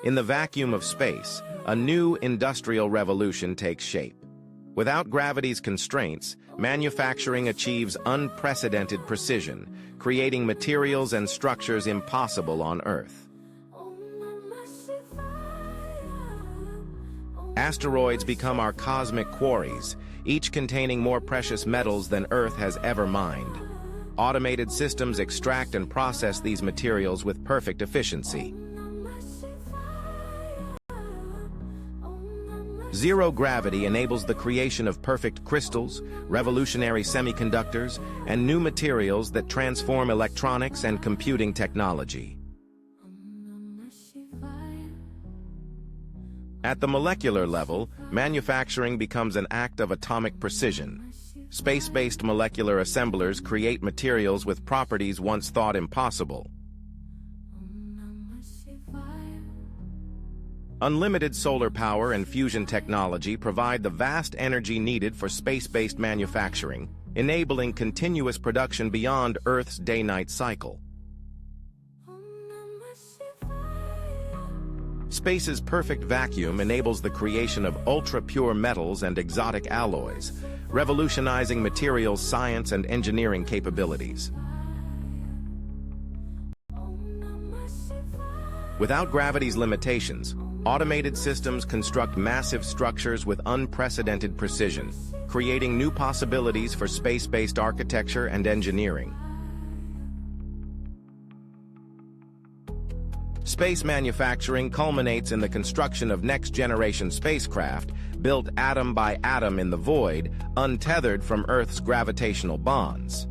In the vacuum of space, a new industrial revolution takes shape. Without gravity's constraints, manufacturing achieves unprecedented precision, creating materials and structures impossible on Earth. Asteroids become our cosmic quarries, each containing more precious metals than Earth has ever mined. Automated systems extract and process these materials with perfect efficiency. Zero gravity enables the creation of perfect crystals, revolutionary semiconductors, and new materials that transform electronics and computing technology. At the molecular level, manufacturing becomes an act of atomic precision. Space-based molecular assemblers create materials with properties once thought impossible. Unlimited solar power and fusion technology provide the vast energy needed for space-based manufacturing, enabling continuous production beyond Earth's day-night cycle. Space's perfect vacuum enables the creation of ultra-pure metals and exotic alloys, revolutionizing materials science and engineering capabilities. Without gravity's limitations, automated systems construct massive structures with unprecedented precision, creating new possibilities for space-based architecture and engineering. Space manufacturing culminates in the construction of next-generation spacecraft, built atom by atom in the void, untethered from Earth's gravitational bonds.